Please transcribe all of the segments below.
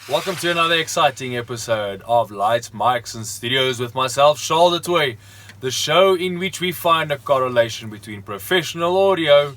Welcome to another exciting episode of Lights, Mics and Studios with myself, Charl, the show in which we find a correlation between professional audio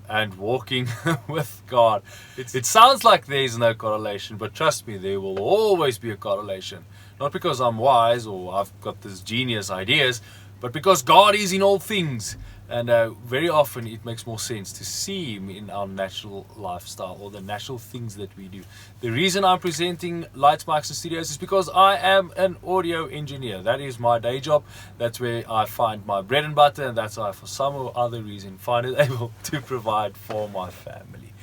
and walking with God. It sounds like there is no correlation, but trust me, there will always be a correlation. Not because I'm wise or I've got these genius ideas, but because God is in all things. And very often it makes more sense to see Him in our natural lifestyle or the natural things that we do. The reason I'm presenting Lights, Mics and Studios is because I am an audio engineer. That is my day job. That's where I find my bread and butter, and that's how I, for some or other reason, find it able to provide for my family.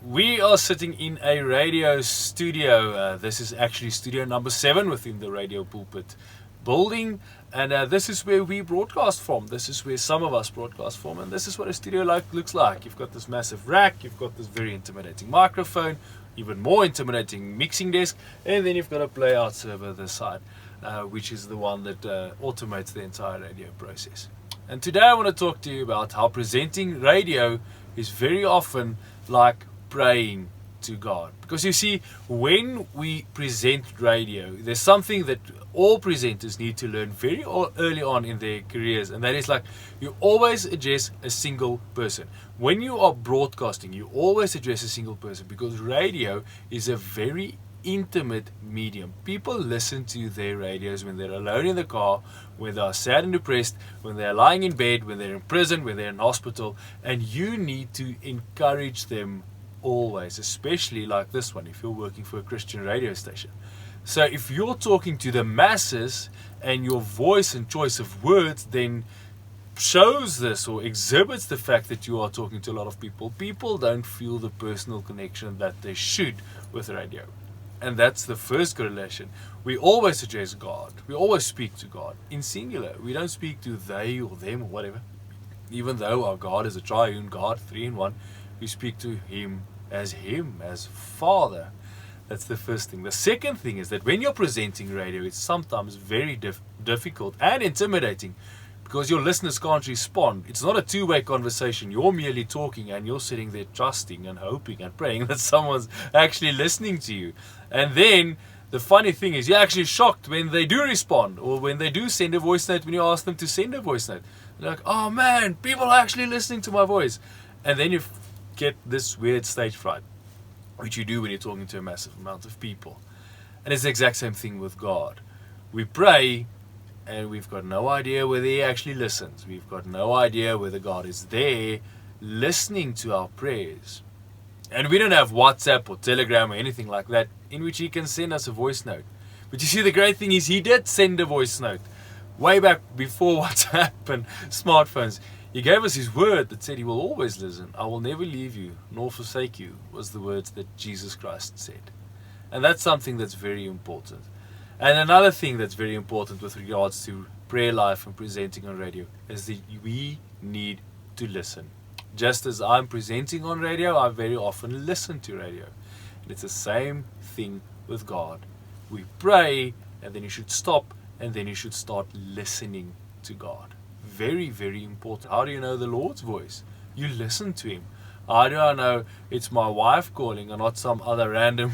We are sitting in a radio studio. This is actually studio number 7 within the Radio Pulpit building, and this is where we broadcast from. This is where some of us broadcast from, and this is what a studio looks like. You've got this massive rack, you've got this very intimidating microphone, even more intimidating mixing desk, and then you've got a playout server this side, which is the one that automates the entire radio process. And today I want to talk to you about how presenting radio is very often like praying to God. Because you see, when we present radio, there's something that all presenters need to learn very early on in their careers, and that is like you always address a single person. When you are broadcasting, you always address a single person, because radio is a very intimate medium. People listen to their radios when they're alone in the car, when they are sad and depressed, when they're lying in bed, when they're in prison, when they're in hospital, and you need to encourage them always, especially like this one, if you're working for a Christian radio station. So if you're talking to the masses and your voice and choice of words then shows this or exhibits the fact that you are talking to a lot of people, people don't feel the personal connection that they should with radio. And that's the first correlation. We always address God. We always speak to God in singular. We don't speak to they or them or whatever. Even though our God is a triune God, 3 in 1, we speak to Him, as Father. That's the first thing. The second thing is that when you're presenting radio, it's sometimes very difficult and intimidating because your listeners can't respond. It's not a two-way conversation. You're merely talking and you're sitting there trusting and hoping and praying that someone's actually listening to you. And then the funny thing is you're actually shocked when they do respond or when they do send a voice note when you ask them to send a voice note. They're like, oh man, people are actually listening to my voice. And then you get this weird stage fright, which you do when you're talking to a massive amount of people. And it's the exact same thing with God. We pray and we've got no idea whether He actually listens. We've got no idea whether God is there listening to our prayers. And we don't have WhatsApp or Telegram or anything like that in which He can send us a voice note. But you see, the great thing is He did send a voice note way back before WhatsApp and smartphones. He gave us His word that said He will always listen. I will never leave you nor forsake you, was the words that Jesus Christ said. And that's something that's very important. And another thing that's very important with regards to prayer life and presenting on radio is that we need to listen. Just as I'm presenting on radio, I very often listen to radio. And it's the same thing with God. We pray, and then you should stop, and then you should start listening to God. Very, very important. How do you know the Lord's voice? You listen to Him. How do I know it's my wife calling and not some other random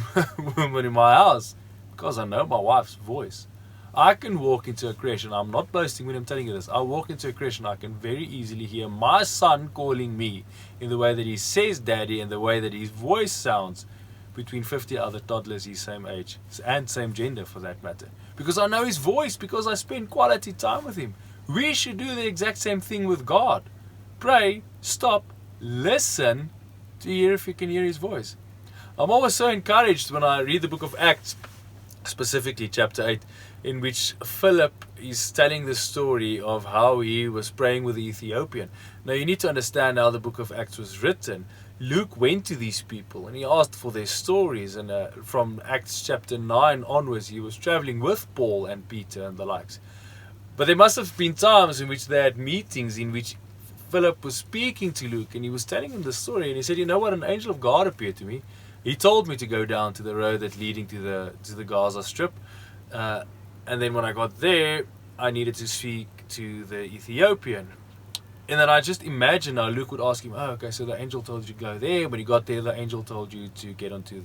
woman in my house? Because I know my wife's voice. I can walk into a creche, and I'm not boasting when I'm telling you this. I walk into a creche and I can very easily hear my son calling me in the way that he says daddy and the way that his voice sounds between 50 other toddlers his same age and same gender for that matter. Because I know his voice, because I spend quality time with him. We should do the exact same thing with God. Pray, stop, listen to hear if you can hear His voice. I'm always so encouraged when I read the book of Acts, specifically chapter 8, in which Philip is telling the story of how he was praying with the Ethiopian. Now you need to understand how the book of Acts was written. Luke went to these people and he asked for their stories, and from Acts chapter 9 onwards he was traveling with Paul and Peter and the likes. But there must have been times in which they had meetings in which Philip was speaking to Luke and he was telling him the story, and he said, you know what, an angel of God appeared to me. He told me to go down to the road that's leading to the Gaza Strip, and then when I got there I needed to speak to the Ethiopian. And then I just imagine now Luke would ask him, oh, okay, so the angel told you to go there. When you got there, the angel told you to get onto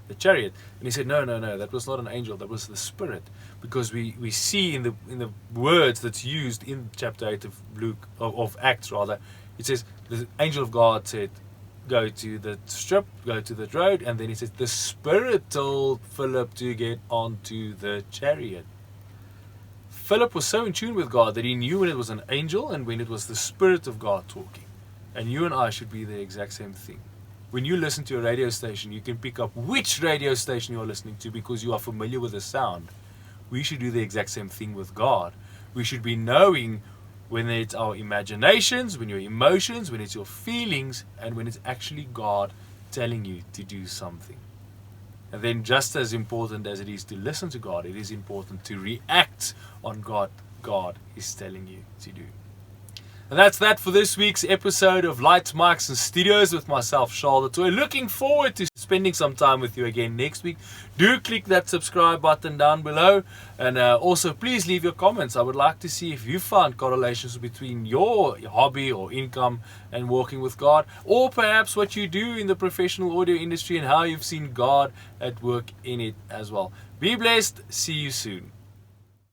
the chariot. And he said, no, that was not an angel, that was the Spirit. Because we see in the words that's used in chapter 8 of Luke, of Acts rather, it says, the angel of God said, go to the strip, go to the road, and then he says, the Spirit told Philip to get onto the chariot. Philip was so in tune with God that he knew when it was an angel and when it was the Spirit of God talking. And you and I should be the exact same thing. When you listen to a radio station, you can pick up which radio station you are listening to because you are familiar with the sound. We should do the exact same thing with God. We should be knowing when it's our imaginations, when your emotions, when it's your feelings, and when it's actually God telling you to do something. And then just as important as it is to listen to God, it is important to react on God is telling you to do. And that's that for this week's episode of Lights, Mics and Studios with myself, Charl. We're looking forward to spending some time with you again next week. Do click that subscribe button down below. And also, please leave your comments. I would like to see if you found correlations between your hobby or income and walking with God. Or perhaps what you do in the professional audio industry and how you've seen God at work in it as well. Be blessed. See you soon.